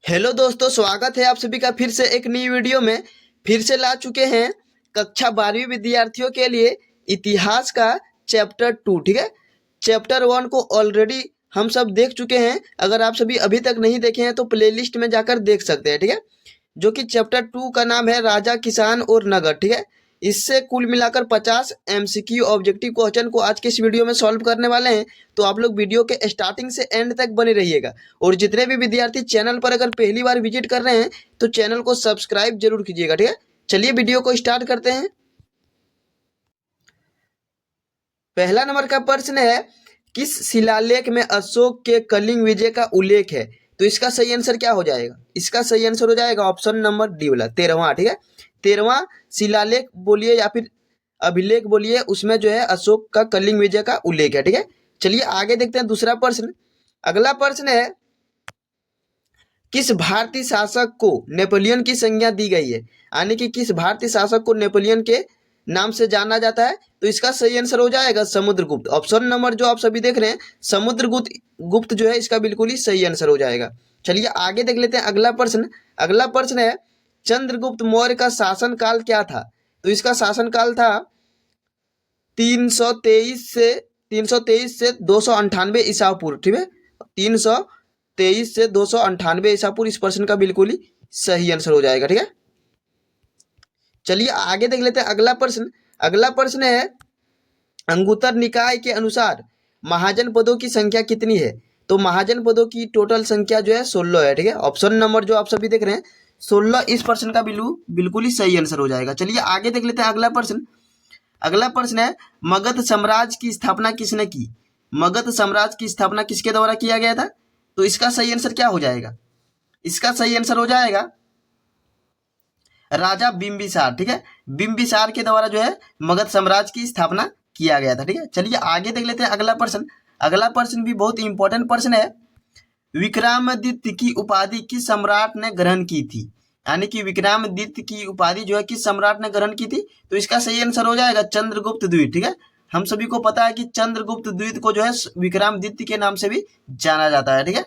Hello दोस्तों, स्वागत है आप सभी का फिर से एक नई वीडियो में। फिर से ला चुके हैं कक्षा 12वीं विद्यार्थियों के लिए इतिहास का चैप्टर 2। ठीक है, चैप्टर 1 को ऑलरेडी हम सब देख चुके हैं। अगर आप सभी अभी तक नहीं देखे हैं तो प्लेलिस्ट में जाकर देख सकते हैं। ठीक है, जो कि चैप्टर 2 का नाम है राजा, किसान और नगर। ठीक है, इससे कुल मिलाकर 50 एमसीक्यू ऑब्जेक्टिव क्वेश्चन को आज के इस वीडियो में सॉल्व करने वाले हैं। तो आप लोग वीडियो के स्टार्टिंग से एंड तक बने रहिएगा। और जितने भी विद्यार्थी चैनल पर अगर पहली बार विजिट कर रहे हैं तो चैनल को सब्सक्राइब जरूर कीजिएगा। ठीक है, चलिए वीडियो को स्टार्ट करते हैं। पहला नंबर का प्रश्न है, किस शिलालेख में अशोक के कलिंग विजय का उल्लेख है? तो इसका सही आंसर क्या हो जाएगा? इसका सही आंसर हो जाएगा ऑप्शन नंबर डी वाला 13वां। ठीक है, 13वां शिलालेख बोलिए या फिर अभिलेख बोलिए, उसमें जो है अशोक का कलिंग विजय का उल्लेख है। ठीक है, चलिए आगे देखते हैं दूसरा प्रश्न। अगला प्रश्न है, किस भारतीय शासक को नेपोलियन की संज्ञा दी गई है? यानी कि किस भारतीय शासक को नेपोलियन के नाम से जाना जाता है? तो इसका सही आंसर हो जाएगा समुद्रगुप्त। ऑप्शन नंबर जो आप सभी देख रहे हैं समुद्रगुप्त गुप्त जो है इसका बिल्कुल ही सही आंसर हो जाएगा। चलिए आगे देख लेते हैं अगला प्रश्न। अगला प्रश्न है, चंद्रगुप्त मौर्य का शासन काल क्या था? तो इसका शासन काल था 323 से 298 ईसा पूर्व। ठीक है, 323 से 298 ईसा पूर्व इस प्रश्न का बिल्कुल ही सही आंसर हो जाएगा। ठीक है, चलिए आगे देख लेते हैं अगला प्रश्न। अगला प्रश्न है, अंगुत्तर निकाय के अनुसार महाजन पदों की संख्या कितनी है? तो महाजन पदों की टोटल संख्या जो है 16 है। ठीक है, ऑप्शन नंबर जो आप सभी देख रहे हैं 16 इस प्रश्न का बिल्कुल ही सही आंसर हो जाएगा। चलिए आगे देख लेते हैं अगला प्रश्न। अगला प्रश्न है, मगध साम्राज्य की स्थापना किसने की? मगध साम्राज्य की स्थापना किसके द्वारा किया गया था? तो इसका सही आंसर क्या हो जाएगा? इसका सही आंसर हो जाएगा राजा बिंबिसार। ठीक है, बिंबिसार के द्वारा जो है मगध साम्राज्य की स्थापना किया गया था। ठीक है, चलिए आगे देख लेते हैं अगला प्रश्न। अगला प्रश्न भी बहुत इंपॉर्टेंट प्रश्न है, विक्रमादित्य की उपाधि किस सम्राट ने ग्रहण की थी? यानी कि विक्रमादित्य की उपाधि जो है किस सम्राट ने ग्रहण की थी? तो इसका सही आंसर हो जाएगा चंद्रगुप्त द्वितीय। ठीक है, हम सभी को पता है कि चंद्रगुप्त द्वितीय को जो है विक्रमादित्य के नाम से भी जाना जाता है। ठीक है,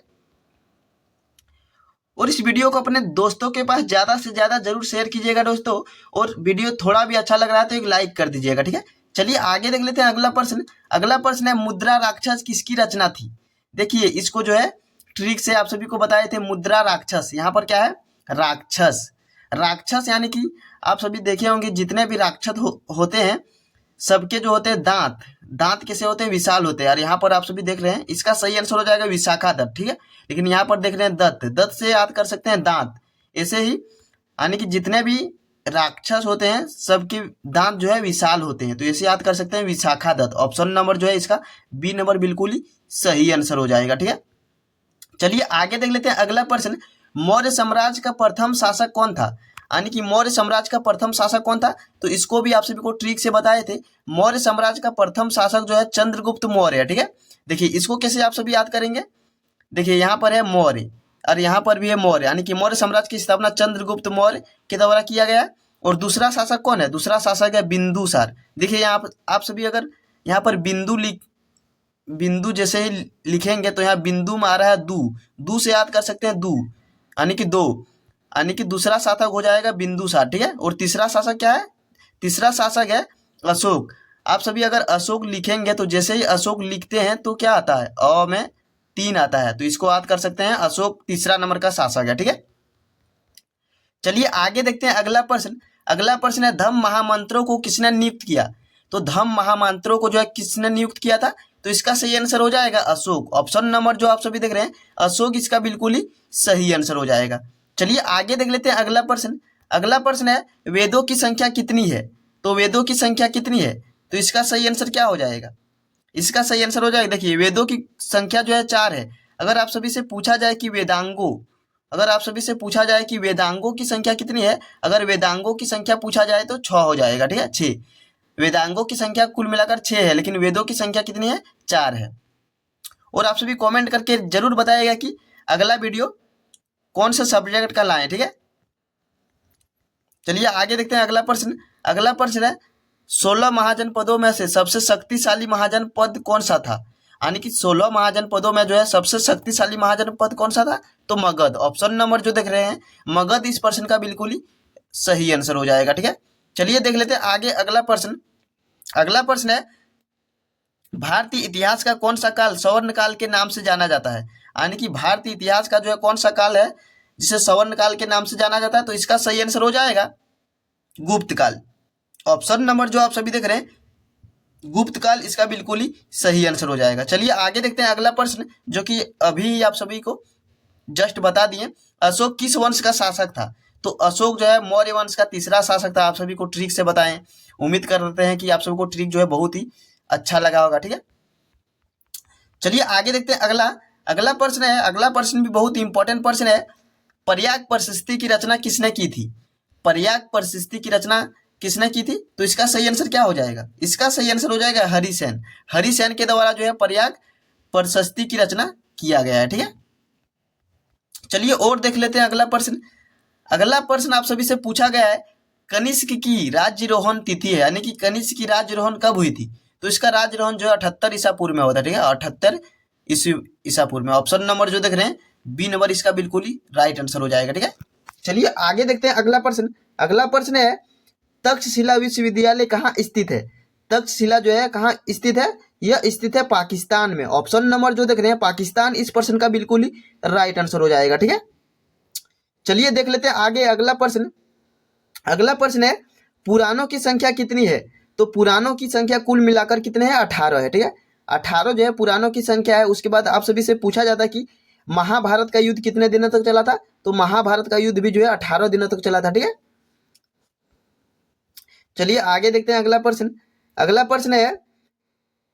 और इस वीडियो को अपने दोस्तों के पास ज्यादा से ज्यादा जरूर शेयर कीजिएगा दोस्तों। और वीडियो थोड़ा भी अच्छा लग रहा है तो एक लाइक कर दीजिएगा। ठीक है, चलिए आगे देख लेते हैं अगला प्रश्न। अगला प्रश्न है, मुद्रा राक्षस किसकी रचना थी? देखिए इसको जो है ट्रिक से आप सभी को बताए थे, मुद्रा राक्षस। यहाँ पर क्या है? राक्षस। राक्षस यानी कि आप सभी देखे होंगे जितने भी राक्षस होते हैं सबके जो होते हैं दांत, दांत कैसे होते हैं? विशाल होते हैं। और यहाँ पर आप सभी देख रहे हैं इसका सही आंसर हो जाएगा विशाखा दत्त। ठीक है, लेकिन यहाँ पर देख रहे हैं दत्त, दत्त से याद कर सकते हैं दांत। ऐसे ही यानी कि जितने भी राक्षस होते हैं सबके दांत जो है विशाल होते हैं, तो ऐसे याद कर सकते हैं विशाखा दत्त। ऑप्शन नंबर जो है इसका बी नंबर बिल्कुल ही सही आंसर हो जाएगा। ठीक है, चलिए आगे देख लेते हैं अगला प्रश्न। मौर्य साम्राज्य का प्रथम शासक कौन था? यानी कि मौर्य साम्राज्य का प्रथम शासक कौन था? तो इसको भी आप सभी को ट्रिक से बताए थे। मौर्य साम्राज्य का प्रथम शासक जो है चंद्रगुप्त मौर्य। ठीक है, देखिए इसको कैसे आप सभी याद करेंगे? देखिए यहाँ पर है मौर्य और यहाँ पर भी है मौर्य, यानी कि मौर्य साम्राज्य की स्थापना चंद्रगुप्त मौर्य के द्वारा किया गया। और दूसरा शासक कौन है? दूसरा शासक है बिंदुसार। देखिए यहाँ आप सभी अगर यहाँ पर बिंदु जैसे ही लिखेंगे तो यहाँ बिंदु में आ रहा है दू, दू से याद कर सकते हैं दू, यानी कि दो, यानी कि दूसरा शासक हो जाएगा बिंदुसार। ठीक है, और तीसरा शासक क्या है? तीसरा शासक है अशोक। आप सभी अगर अशोक लिखेंगे तो जैसे ही अशोक लिखते हैं तो क्या आता है? अ में 3 आता है, तो इसको याद कर सकते हैं अशोक तीसरा नंबर का शासक है। ठीक है, चलिए आगे देखते हैं अगला प्रश्न। अगला प्रश्न है, धम्म महामंत्रों को किसने नियुक्त किया? तो धम्म महामंत्रों को जो है किसने नियुक्त किया था? तो इसका सही आंसर हो जाएगा अशोक। ऑप्शन नंबर जो आप सभी देख रहे हैं अशोक इसका बिल्कुल ही सही आंसर हो जाएगा। चलिए आगे देख लेते हैं अगला प्रश्न। अगला प्रश्न है, वेदों की संख्या कितनी है? तो वेदों की संख्या कितनी है? तो इसका सही आंसर क्या हो जाएगा? इसका सही आंसर हो जाएगा, देखिए वेदों की संख्या जो है 4 है। अगर आप सभी से पूछा जाए कि वेदांगों, अगर आप सभी से पूछा जाए कि वेदांगों की संख्या कितनी है, अगर वेदांगों की संख्या पूछा जाए तो 6 हो जाएगा। ठीक है, 6 वेदांगों की संख्या कुल मिलाकर 6 है, लेकिन वेदों की संख्या कितनी है? 4 है। और आप सभी कमेंट करके जरूर बताइएगा कि अगला वीडियो कौन से सब्जेक्ट का लाएं। ठीक है, चलिए आगे देखते हैं अगला प्रश्न। अगला प्रश्न है, 16 महाजन पदों में से सबसे शक्तिशाली महाजन पद कौन सा था? यानी कि 16 महाजनपदों में जो है सबसे शक्तिशाली महाजनपद कौन सा था? तो मगध। ऑप्शन नंबर जो देख रहे हैं मगध इस प्रश्न का बिल्कुल ही सही आंसर हो जाएगा। ठीक है, चलिए देख लेते हैं आगे अगला प्रश्न। अगला प्रश्न है भारतीय इतिहास का कौन सा काल स्वर्ण काल के नाम से जाना जाता है? यानी कि भारतीय इतिहास का जो है कौन सा काल है जिसे स्वर्ण काल के नाम से जाना जाता है? तो इसका सही आंसर हो जाएगा गुप्त काल। ऑप्शन नंबर जो आप सभी देख रहे हैं गुप्त काल, इसका बिल्कुल ही सही आंसर हो जाएगा। चलिए आगे देखते हैं अगला प्रश्न जो कि अभी आप सभी को जस्ट बता दिए। अशोक किस वंश का शासक था? तो अशोक जो है मौर्य वंश का तीसरा शासक था। आप सभी को ट्रिक से बताएं, उम्मीद करते हैं कि आप सभी को ट्रिक जो है बहुत ही अच्छा लगा होगा। ठीक है, चलिए आगे देखते हैं अगला। अगला प्रश्न है, अगला प्रश्न भी बहुत इंपॉर्टेंट प्रश्न है। पर्याग प्रशस्ति की रचना किसने की थी? पर्याग प्रशस्ति की रचना किसने की थी? तो इसका सही आंसर क्या हो जाएगा? इसका सही आंसर हो जाएगा हरिसेन। हरिसेन के द्वारा जो है पर्याग प्रशस्ति की रचना किया गया है। ठीक है, चलिए और देख लेते हैं अगला प्रश्न। अगला प्रश्न आप सभी से पूछा गया है कनिष्क की राज्यरोहण तिथि है, यानी कि कनिष्क की राज्यरोहण कब हुई थी? तो इसका राज्यरोहण जो है 78 ईसा पूर्व में होता है। ठीक है, 78 ईसा पूर्व में। ऑप्शन नंबर जो देख रहे हैं बी नंबर इसका बिल्कुल ही राइट आंसर हो जाएगा। ठीक है, चलिए आगे देखते हैं अगला प्रश्न। अगला प्रश्न है तक्षशिला विश्वविद्यालय कहाँ स्थित है? तक्षशिला जो है कहाँ स्थित है? यह स्थित है पाकिस्तान में। ऑप्शन नंबर जो देख रहे हैं पाकिस्तान, इस प्रश्न का बिल्कुल ही राइट आंसर हो जाएगा। ठीक है, चलिए देख लेते हैं आगे अगला प्रश्न। अगला प्रश्न है पुराणों की संख्या कितनी है? तो पुराणों की संख्या कुल मिलाकर कितने हैं? 18 है। ठीक है, 18 जो है पुराणों की संख्या है। उसके बाद आप सभी से पूछा जाता है कि महाभारत का युद्ध कितने दिनों तक चला था? तो महाभारत का युद्ध भी जो है 18 दिनों तक चला था। ठीक है, चलिए आगे देखते हैं अगला प्रश्न। अगला प्रश्न है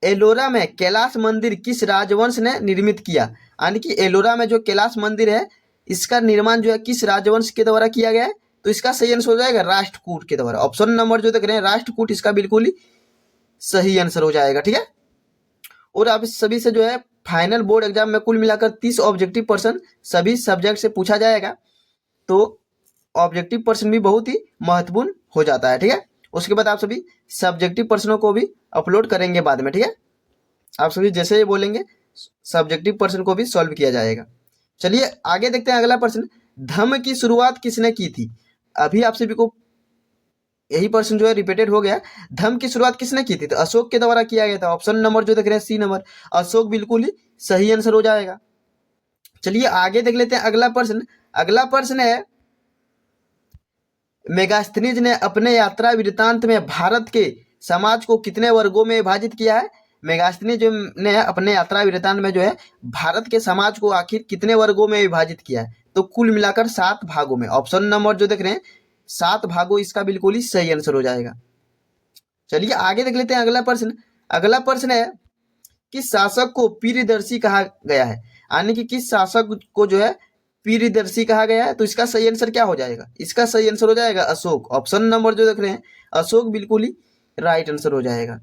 एलोरा में कैलाश मंदिर किस राजवंश ने निर्मित किया? यानी कि एलोरा में जो कैलाश मंदिर है इसका निर्माण जो है किस राजवंश के द्वारा किया गया है? तो इसका सही आंसर हो जाएगा राष्ट्रकूट के द्वारा। ऑप्शन नंबर जो देख रहे हैं राष्ट्रकूट, इसका बिल्कुल ही सही आंसर हो जाएगा। ठीक है, और आप सभी से जो है फाइनल बोर्ड एग्जाम में कुल मिलाकर 30 ऑब्जेक्टिव पर्सन सभी सब्जेक्ट से पूछा जाएगा। तो ऑब्जेक्टिव पर्सन भी बहुत ही महत्वपूर्ण हो जाता है। ठीक है, उसके बाद आप सभी सब्जेक्टिव प्रश्नों को भी अपलोड करेंगे बाद में। ठीक है, आप सभी जैसे ही बोलेंगे सब्जेक्टिव प्रश्न को भी सॉल्व किया जाएगा। चलिए आगे देखते हैं अगला प्रश्न। धम्म की शुरुआत किसने की थी? अभी आप सभी को यही प्रश्न जो है रिपीटेड हो गया। धम्म की शुरुआत किसने की थी? तो अशोक के द्वारा किया गया था। ऑप्शन नंबर जो देख रहे हैं सी नंबर, अशोक बिल्कुल ही सही आंसर हो जाएगा। चलिए आगे देख लेते हैं अगला प्रश्न। अगला प्रश्न है मेगास्थनीज ने अपने यात्रा वृत्तांत में भारत के समाज को कितने वर्गों में विभाजित किया है? मेगास्थनीज ने अपने यात्रा वृत्तांत में जो है भारत के समाज को आखिर कितने वर्गों में विभाजित किया है? तो कुल मिलाकर 7 भागों में। ऑप्शन नंबर जो देख रहे हैं 7 भागों, इसका बिल्कुल ही सही आंसर हो जाएगा। चलिए आगे देख लेते हैं अगला प्रश्न। अगला प्रश्न है किस शासक को पीरदर्शी कहा गया है? यानी कि किस शासक को जो है पीरदर्शी कहा गया है? तो इसका सही आंसर क्या हो जाएगा? इसका सही आंसर हो जाएगा अशोक। ऑप्शन नंबर जो देख रहे हैं अशोक बिल्कुल ही राइट आंसर हो जाएगा।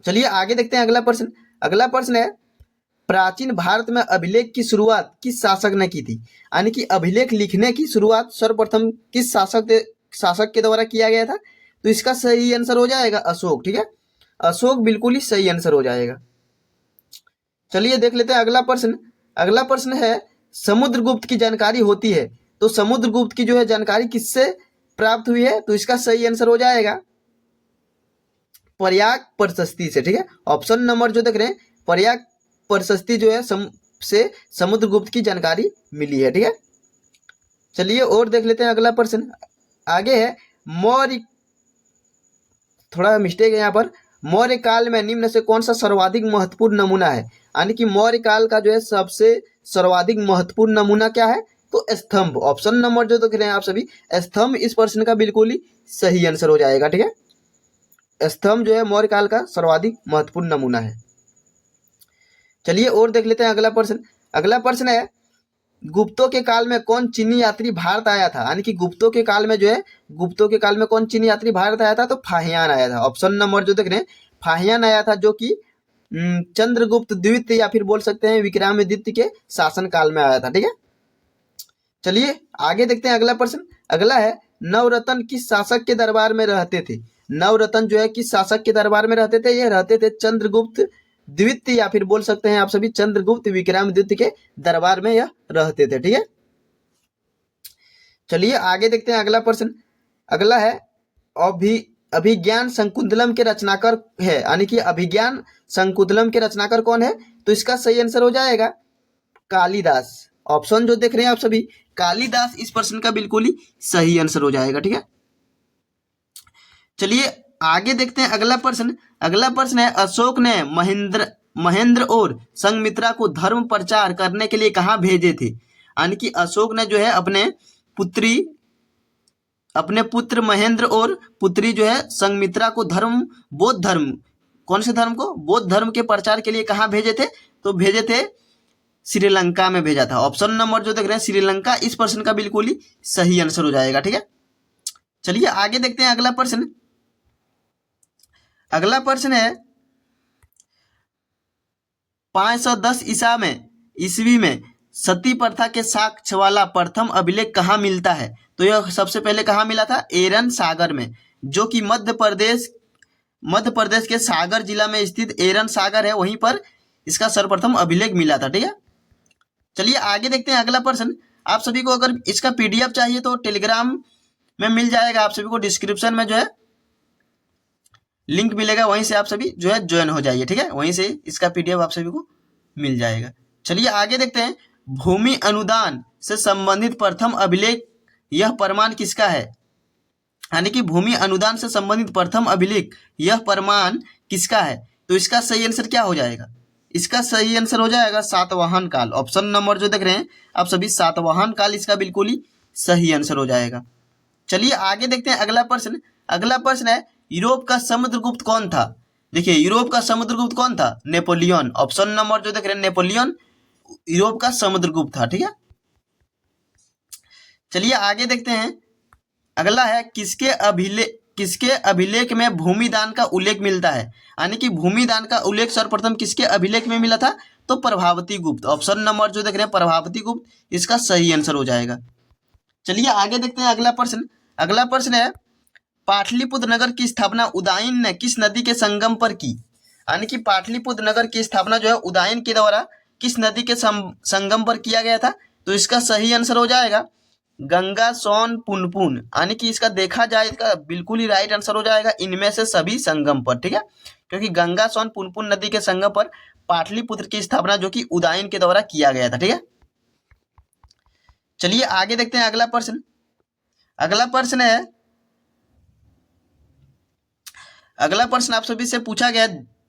चलिए आगे देखते हैं अगला प्रश्न। अगला प्रश्न है प्राचीन भारत में अभिलेख की शुरुआत किस शासक ने की थी? यानी कि अभिलेख लिखने की शुरुआत सर्वप्रथम किस शासक के द्वारा किया गया था? तो इसका सही आंसर हो जाएगा अशोक। ठीक है, अशोक बिल्कुल ही सही आंसर हो जाएगा। चलिए देख लेते हैं अगला प्रश्न। अगला प्रश्न है समुद्रगुप्त की जानकारी होती है, तो समुद्रगुप्त की जो है जानकारी किससे प्राप्त हुई है? तो इसका सही आंसर हो जाएगा पर्याग प्रशस्ति से। ठीक है, ऑप्शन नंबर जो देख रहे हैं पर्याग प्रशस्ति जो है से समुद्रगुप्त की जानकारी मिली है। ठीक है, चलिए और देख लेते हैं अगला प्रश्न। आगे है मौर्य, थोड़ा मिस्टेक है यहाँ पर। मौर्य काल में निम्न से कौन सा सर्वाधिक महत्वपूर्ण नमूना है? यानी कि मौर्य काल का जो है सबसे सर्वाधिक महत्वपूर्ण नमूना क्या है? तो स्तंभ। ऑप्शन नंबर जो देख रहे हैं आप सभी स्तंभ, इस प्रश्न का बिल्कुल ही सही आंसर हो जाएगा। ठीक है, स्तंभ जो है मौर्य काल का सर्वाधिक महत्वपूर्ण नमूना है। चलिए और देख लेते हैं अगला प्रश्न। अगला प्रश्न है गुप्तों के काल में कौन चीनी यात्री भारत आया था? यानी कि गुप्तों के काल में जो है गुप्तों के काल में कौन चीनी यात्री भारत आया था? तो फाहियान आया था। ऑप्शन नंबर जो देख रहे हैं फाहियान आया था, जो कि चंद्रगुप्त द्वितीय या फिर बोल सकते हैं विक्रमादित्य के शासन काल में आया था। ठीक है, चलिए आगे देखते हैं अगला प्रश्न। अगला है नवरत्न किस शासक के दरबार में रहते थे? नवरत्न जो है किस शासक के दरबार में रहते थे? ये रहते थे चंद्रगुप्त द्वितीय या फिर बोल सकते हैं आप सभी चंद्रगुप्त विक्रमादित्य के दरबार में यह रहते थे। ठीक है, चलिए आगे देखते हैं अगला प्रश्न। अगला है अभिज्ञान शकुंतलम के रचनाकार है, यानी कि अभिज्ञान शकुंतलम के रचनाकार कौन है? तो इसका सही आंसर हो जाएगा कालिदास। ऑप्शन जो देख रहे हैं आप सभी, कालिदास इस प्रश्न का बिल्कुल ही सही आंसर हो जाएगा। ठीक है, चलिए आगे देखते हैं अगला प्रश्न। अगला प्रश्न है अशोक ने महेंद्र और संघमित्रा को धर्म प्रचार करने के लिए कहाँ भेजे थे? यानी कि अशोक ने जो है अपने पुत्र महेंद्र और पुत्री जो है संघमित्रा को बौद्ध धर्म, कौन से धर्म को? बौद्ध धर्म के प्रचार के लिए कहाँ भेजे थे? तो भेजे थे श्रीलंका में भेजा था। ऑप्शन नंबर जो देख रहे हैं श्रीलंका, इस प्रश्न का बिल्कुल ही सही आंसर हो जाएगा। ठीक है, चलिए आगे देखते हैं अगला प्रश्न। अगला प्रश्न है 510 ईस्वी में सती प्रथा के साक्ष्य वाला प्रथम अभिलेख कहाँ मिलता है? तो यह सबसे पहले कहाँ मिला था? एरन सागर में, जो कि मध्य प्रदेश के सागर जिला में स्थित एरन सागर है, वहीं पर इसका सर्वप्रथम अभिलेख मिला था। ठीक है, चलिए आगे देखते हैं अगला प्रश्न। आप सभी को अगर इसका पीडीएफ चाहिए तो टेलीग्राम में मिल जाएगा, आप सभी को डिस्क्रिप्शन में जो है लिंक मिलेगा, वहीं से आप सभी जो है ज्वाइन हो जाइए। ठीक है, वहीं से इसका पीडीएफ आप सभी को मिल जाएगा। चलिए आगे देखते हैं भूमि अनुदान से संबंधित प्रथम अभिलेख यह प्रमाण किसका है? यानी कि भूमि अनुदान से संबंधित प्रथम अभिलेख यह प्रमाण किसका है? तो इसका सही आंसर क्या हो जाएगा? इसका सही आंसर हो जाएगा सातवाहन काल। ऑप्शन नंबर जो देख रहे हैं आप सभी, सातवाहन काल इसका बिल्कुल ही सही आंसर हो जाएगा। चलिए आगे देखते हैं अगला प्रश्न। अगला प्रश्न है यूरोप का समुद्रगुप्त कौन था? देखिए यूरोप का समुद्रगुप्त कौन था? नेपोलियन। ऑप्शन नंबर जो देख रहे हैं नेपोलियन यूरोप का समुद्रगुप्त था। ठीक है, चलिए आगे देखते हैं। अगला है किसके अभिलेख में भूमिदान का उल्लेख मिलता है? यानी कि भूमिदान का उल्लेख सर्वप्रथम किसके अभिलेख में मिला था? तो प्रभावती गुप्त। ऑप्शन नंबर जो देख रहे हैं प्रभावती गुप्त, इसका सही आंसर हो जाएगा। चलिए आगे देखते हैं अगला प्रश्न। अगला प्रश्न है पाटलिपुत्र नगर की स्थापना उदयन ने किस नदी के संगम पर की? यानी कि पाटलिपुत्र नगर की स्थापना जो है उदयन के द्वारा किस नदी के संगम पर किया गया था? तो इसका सही आंसर हो जाएगा गंगा सोन पुनपुन। यानी कि इसका देखा जाए इसका बिल्कुल ही राइट आंसर हो जाएगा इनमें से सभी संगम पर। ठीक है, क्योंकि गंगा सोन पुनपुन नदी के संगम पर पाटलिपुत्र की स्थापना जो कि उदयन के द्वारा किया गया था। ठीक है, चलिए आगे देखते हैं अगला प्रश्न। अगला प्रश्न आप सभी से पूछा गया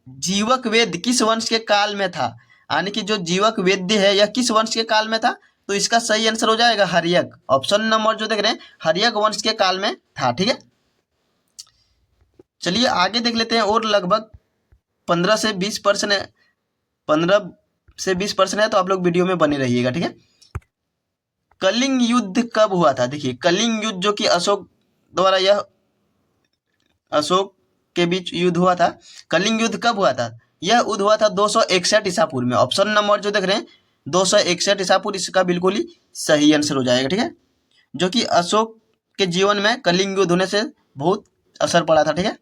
जीवक वेद किस वंश के काल में था? यानी कि जो जीवक वेद्य है यह किस वंश के काल में था? तो इसका सही आंसर हो जाएगा हर्यक। ऑप्शन नंबर जो देख रहे हैं हर्यक वंश के काल में था। ठीक है, चलिए आगे देख लेते हैं। और लगभग 15 से 20 प्रश्न है, तो आप लोग वीडियो में बने रहिएगा। ठीक है, कलिंग युद्ध कब हुआ था? देखिए कलिंग युद्ध जो कि अशोक के बीच युद्ध हुआ था। कलिंग युद्ध कब हुआ था? यह युद्ध हुआ था 261 ईसा पूर्व में। ऑप्शन नंबर जो देख रहे हैं 261 ईसा पूर्व, इसका बिल्कुल ही सही आंसर हो जाएगा। ठीक है, जो कि अशोक के जीवन में कलिंग युद्ध होने से बहुत असर पड़ा था। ठीक है,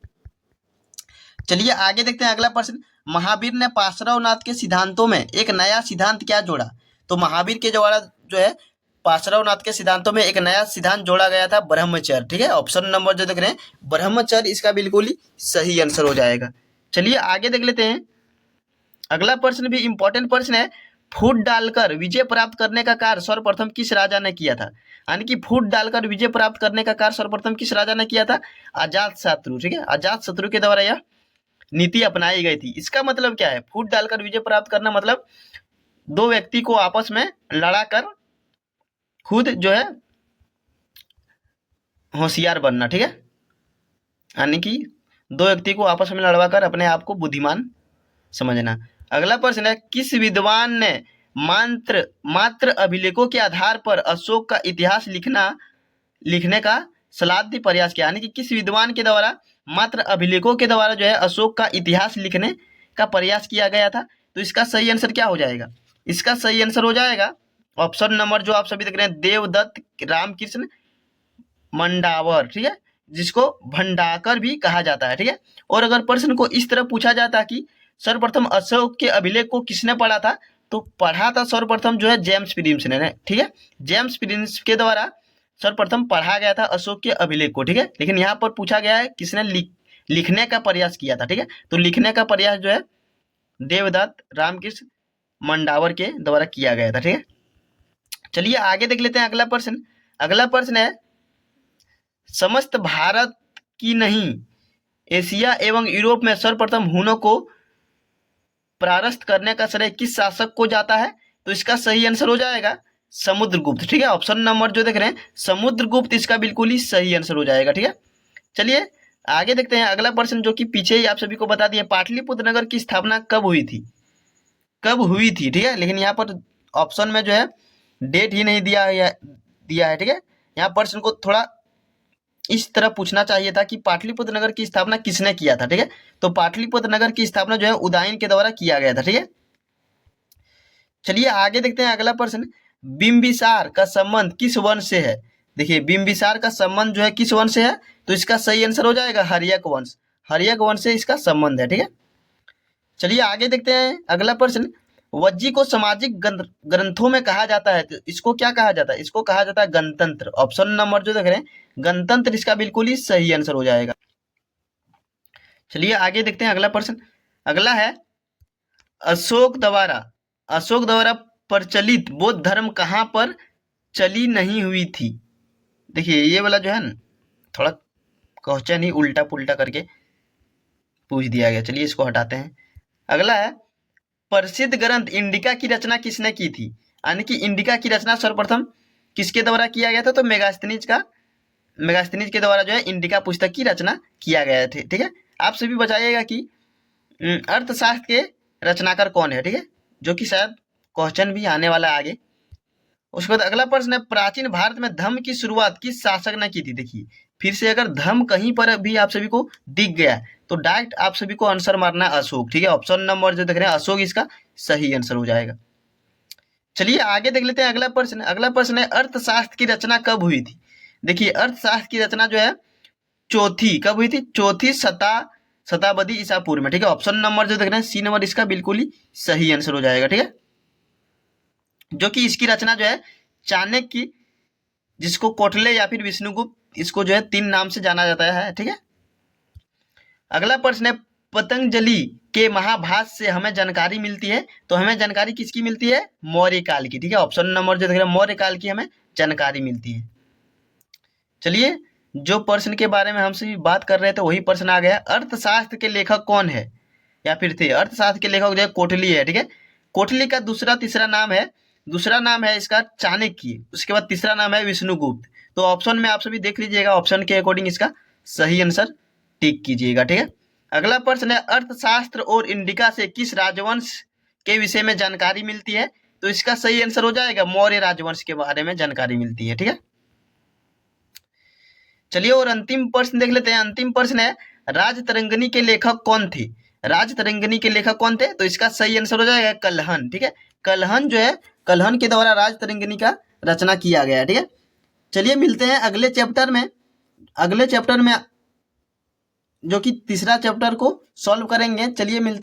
चलिए आगे देखते हैं अगला प्रश्न। महावीर ने पार्श्वनाथ के सिद्धांतों में एक नया सिद्धांत क्या जोड़ा? तो महावीर के द्वारा जो है पार्श्वनाथ के सिद्धांतों में एक नया सिद्धांत जोड़ा गया था ब्रह्मचर्य। ठीक है, ऑप्शन नंबर जो देख रहे हैं ब्रह्मचर्य, इसका बिल्कुल ही सही आंसर हो जाएगा। चलिए आगे देख लेते हैं। अगला प्रश्न भी इंपॉर्टेंट प्रश्न है फूट डालकर विजय प्राप्त करने का कार्य सर्वप्रथम किस राजा ने किया था? यानी कि फूट डालकर विजय प्राप्त करने का कार्य सर्वप्रथम किस राजा ने किया था? अजातशत्रु। ठीक है, अजातशत्रु के द्वारा यह नीति अपनाई गई थी। इसका मतलब क्या है? फूट डालकर विजय प्राप्त करना मतलब दो व्यक्ति को आपस में लड़ाकर खुद जो है होशियार बनना। ठीक है, यानी कि दो व्यक्ति को आपस में लड़वाकर अपने आप को बुद्धिमान समझना। अगला प्रश्न है किस विद्वान ने मात्र अभिलेखों के आधार पर अशोक का इतिहास लिखने का सलाद्य प्रयास किया? यानी कि किस विद्वान के द्वारा मात्र अभिलेखों के द्वारा जो है अशोक का इतिहास लिखने का प्रयास किया गया था? तो इसका सही आंसर क्या हो जाएगा? इसका सही आंसर हो जाएगा ऑप्शन नंबर जो आप सभी देख रहे हैं देवदत्त रामकृष्ण मंडावर। ठीक है, जिसको भंडाकर भी कहा जाता है। ठीक है, और अगर प्रश्न को इस तरह पूछा जाता कि सर्वप्रथम अशोक के अभिलेख को किसने पढ़ा था? तो पढ़ा था सर्वप्रथम जो है जेम्स प्रिंस ने, ठीक है। जेम्स प्रिंस के द्वारा सर्वप्रथम पढ़ा गया था अशोक के अभिलेख को, ठीक है। लेकिन यहाँ पर पूछा गया है किसने लिखने का प्रयास किया था, ठीक है। तो लिखने का प्रयास जो है देवदत्त रामकृष्ण मंडावर के द्वारा किया गया था, ठीक है। चलिए आगे देख लेते हैं अगला प्रश्न। अगला प्रश्न है, समस्त भारत की नहीं एशिया एवं यूरोप में सर्वप्रथम हुनों को परास्त करने का श्रेय किस शासक को जाता है? तो इसका सही आंसर हो जाएगा समुद्रगुप्त, ठीक है। ऑप्शन नंबर जो देख रहे हैं समुद्रगुप्त, इसका बिल्कुल ही सही आंसर हो जाएगा, ठीक है। चलिए आगे देखते हैं अगला प्रश्न, जो कि पीछे ही आप सभी को बता दिए, पाटलिपुत्र नगर की स्थापना कब हुई थी? कब हुई थी, ठीक है। लेकिन यहाँ पर ऑप्शन में जो है डेट ही नहीं दिया है, ठीक है। यहाँ प्रश्न को थोड़ा इस तरह पूछना चाहिए था कि पाटलिपुत्र नगर की स्थापना किसने किया था, ठीक है। तो पाटलिपुत्र नगर की स्थापना जो है उदयन के द्वारा किया गया था, ठीक है। चलिए आगे देखते हैं अगला प्रश्न, बिंबिसार का संबंध किस वंश से है? देखिए बिंबिसार का संबंध जो है किस वंश से है? तो इसका सही आंसर हो जाएगा हर्यक वंश, हर्यक वंश से इसका संबंध है, ठीक है। चलिए आगे देखते हैं अगला प्रश्न, वज्जी को सामाजिक ग्रंथों में कहा जाता है, तो इसको क्या कहा जाता है? इसको कहा जाता है गणतंत्र। ऑप्शन नंबर जो देख रहे हैं गणतंत्र, इसका बिल्कुल ही सही आंसर हो जाएगा। चलिए आगे देखते हैं अगला प्रश्न। अगला है, अशोक द्वारा प्रचलित बौद्ध धर्म कहाँ पर चली नहीं हुई थी? देखिए ये वाला जो है ना थोड़ा क्वेश्चन ही उल्टा पुल्टा करके पूछ दिया गया, चलिए इसको हटाते हैं। अगला है, प्रसिद्ध ग्रंथ इंडिका की रचना किसने की थी? यानी कि इंडिका की रचना सर्वप्रथम किसके द्वारा किया गया था? तो मेगास्थनीज के द्वारा जो है इंडिका पुस्तक की रचना किया गया था, ठीक है। आप सभी बताइएगा कि अर्थशास्त्र के रचनाकार कौन है, ठीक है, जो कि शायद क्वेश्चन भी आने वाला है आगे। उसके बाद अगला प्रश्न है, प्राचीन भारत में धर्म की शुरुआत किस शासक ने की थी? देखिए फिर से अगर धर्म कहीं पर भी आप सभी को दिख गया तो डायरेक्ट आप सभी को आंसर मारना है अशोक, ठीक है। ऑप्शन नंबर जो देख रहे हैं अशोक, इसका सही आंसर हो जाएगा। चलिए आगे देख लेते हैं अगला प्रश्न। अगला प्रश्न है, अर्थशास्त्र की रचना कब हुई थी? देखिए अर्थशास्त्र की रचना जो है कब हुई थी? चौथी शताब्दी ईसा पूर्व में, ठीक है। ऑप्शन नंबर जो देख रहे हैं सी नंबर, इसका बिल्कुल ही सही आंसर हो जाएगा, ठीक है। जो कि इसकी रचना जो है चाणक्य, जिसको कोटले या फिर विष्णुगुप्त, इसको जो है 3 नाम से जाना जाता है, ठीक है। अगला प्रश्न है, पतंजलि के महाभाष्य से हमें जानकारी मिलती है, तो हमें जानकारी किसकी मिलती है? मौर्य काल की, ठीक है। ऑप्शन नंबर जो देख रहे हैं मौर्य काल की हमें जानकारी मिलती है। चलिए जो प्रश्न के बारे में हमसे बात कर रहे थे वही प्रश्न आ गया, अर्थशास्त्र के लेखक कौन है या फिर थे? अर्थशास्त्र के लेखक जो है कोटली है, ठीक है। कोटली का दूसरा नाम है इसका चाणक्य, उसके बाद तीसरा नाम है विष्णुगुप्त। तो ऑप्शन में आप सभी देख लीजिएगा, ऑप्शन के अकॉर्डिंग इसका सही आंसर टिक कीजिएगा, ठीक है। अगला प्रश्न है, अर्थशास्त्र और इंडिका से किस राजवंश के विषय में जानकारी मिलती है? तो इसका सही आंसर हो जाएगा मौर्य राजवंश के बारे में जानकारी मिलती है, ठीक है। चलिए और अंतिम प्रश्न देख लेते हैं। अंतिम प्रश्न है, राजतरंगिणी के लेखक कौन थे? राजतरंगिणी के लेखक कौन थे? तो इसका सही आंसर हो जाएगा कल्हन, ठीक है। कल्हन जो है, कल्हन के द्वारा राजतरंगिणी का रचना किया गया है, ठीक है। चलिए मिलते हैं अगले चैप्टर में जो कि तीसरा चैप्टर को सॉल्व करेंगे। चलिए मिलते हैं।